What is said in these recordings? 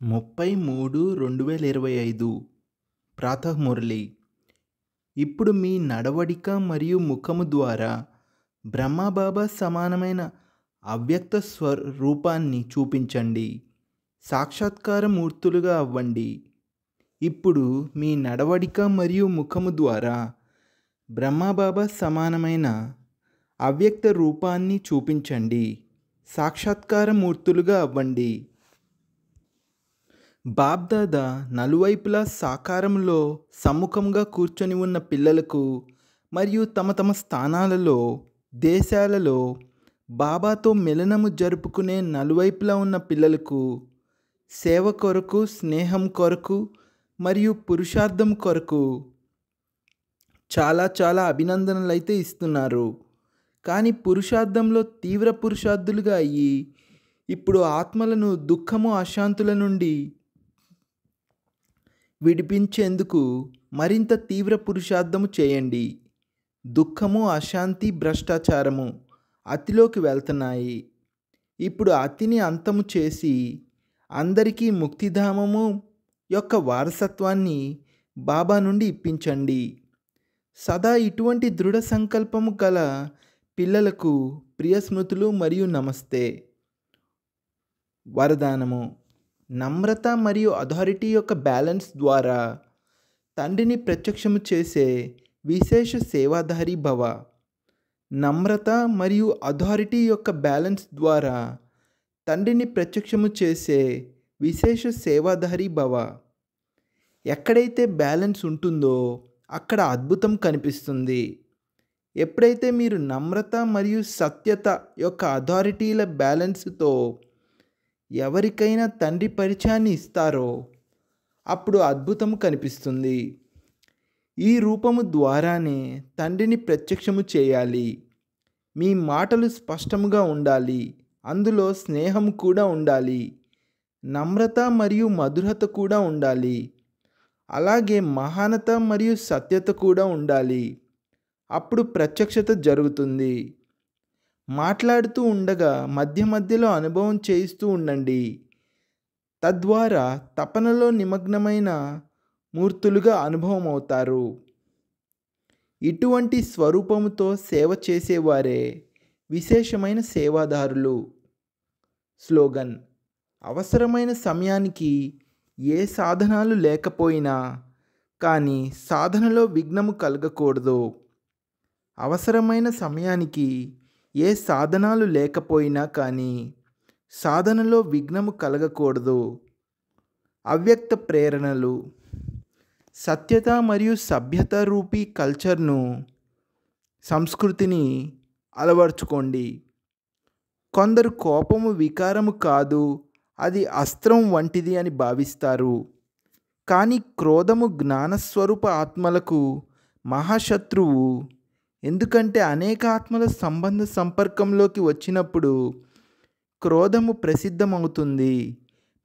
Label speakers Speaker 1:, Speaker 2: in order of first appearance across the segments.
Speaker 1: 33/2025 ప్రాతఃమురళి. ఇప్పుడు మీ నడవడిక మరియు ముఖము ద్వారా బ్రహ్మబాబా సమానమైన అవ్యక్త స్వరూపాన్ని చూపించండి. సాక్షాత్కార మూర్తులుగా అవ్వండి. ఇప్పుడు మీ నడవడిక మరియు ముఖము ద్వారా బ్రహ్మబాబా సమానమైన అవ్యక్త రూపాన్ని చూపించండి. సాక్షాత్కార మూర్తులుగా అవ్వండి. బాబ్దాదా నలువైపులా సాకారంలో సమ్ముఖంగా కూర్చొని ఉన్న పిల్లలకు మరియు తమ తమ స్థానాలలో, దేశాలలో బాబాతో మిలనము జరుపుకునే నలువైపులా ఉన్న పిల్లలకు సేవ కొరకు, స్నేహం కొరకు మరియు పురుషార్థం కొరకు చాలా అభినందనలు అయితే ఇస్తున్నారు. కానీ పురుషార్థంలో తీవ్ర పురుషార్థులుగా అయ్యి ఇప్పుడు ఆత్మలను దుఃఖము, అశాంతుల నుండి విడిపించేందుకు మరింత తీవ్ర పురుషార్థము చేయండి. దుఃఖము, అశాంతి, భ్రష్టాచారము అతిలోకి వెళ్తున్నాయి. ఇప్పుడు అతిని అంతము చేసి అందరికీ ముక్తిధామము యొక్క వారసత్వాన్ని బాబా నుండి ఇప్పించండి. సదా ఇటువంటి దృఢ సంకల్పము గల పిల్లలకు ప్రియ స్మృతులు మరియు నమస్తే. వరదానము: నమ్రత మరియు అథారిటీ యొక్క బ్యాలెన్స్ ద్వారా తండ్రిని ప్రత్యక్షము చేసే విశేష సేవాధారి భవ. నమ్రత మరియు అథారిటీ యొక్క బ్యాలెన్స్ ద్వారా తండ్రిని ప్రత్యక్షము చేసే విశేష సేవాధారి భవ. ఎక్కడైతే బ్యాలెన్స్ ఉంటుందో అక్కడ అద్భుతం కనిపిస్తుంది. ఎప్పుడైతే మీరు నమ్రత మరియు సత్యత యొక్క అథారిటీల బ్యాలెన్స్తో ఎవరికైనా తండ్రి పరిచయాన్ని ఇస్తారో అప్పుడు అద్భుతం కనిపిస్తుంది. ఈ రూపము ద్వారానే తండ్రిని ప్రత్యక్షము చేయాలి. మీ మాటలు స్పష్టముగా ఉండాలి. అందులో స్నేహం కూడా ఉండాలి. నమ్రత మరియు మధురత కూడా ఉండాలి. అలాగే మహానత మరియు సత్యత కూడా ఉండాలి. అప్పుడు ప్రత్యక్షత జరుగుతుంది. మాట్లాడుతూ ఉండగా మధ్య మధ్యలో అనుభవం చేయిస్తూ ఉండండి. తద్వారా తపనలో నిమగ్నమైన మూర్తులుగా అనుభవం అవుతారు. ఇటువంటి స్వరూపముతో సేవ చేసేవారే విశేషమైన సేవాదారులు. స్లోగన్: అవసరమైన సమయానికి ఏ సాధనాలు లేకపోయినా కానీ సాధనలో విఘ్నము కలగకూడదు. అవసరమైన సమయానికి ఏ సాధనాలు లేకపోయినా కానీ సాధనలో విఘ్నము కలగకూడదు. అవ్యక్త ప్రేరణలు: సత్యత మరియు సభ్యత రూపీ కల్చర్ను, సంస్కృతిని అలవర్చుకోండి. కొందరు కోపము వికారము కాదు, అది అస్త్రం వంటిది అని భావిస్తారు. కానీ క్రోధము జ్ఞానస్వరూప ఆత్మలకు మహాశత్రువు. ఎందుకంటే అనేక ఆత్మల సంబంధ సంపర్కంలోకి వచ్చినప్పుడు క్రోధము ప్రసిద్ధమవుతుంది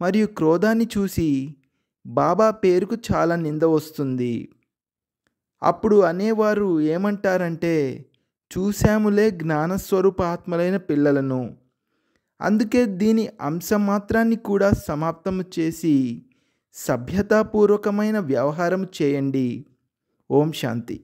Speaker 1: మరియు క్రోధాన్ని చూసి బాబా పేరుకు చాలా నింద వస్తుంది. అప్పుడు అనేవారు ఏమంటారంటే, చూశాములే జ్ఞానస్వరూప ఆత్మలైన పిల్లలను. అందుకే దీని అంశమాత్రాన్ని కూడా సమాప్తము చేసి సభ్యతాపూర్వకమైన వ్యవహారం చేయండి. ఓం శాంతి.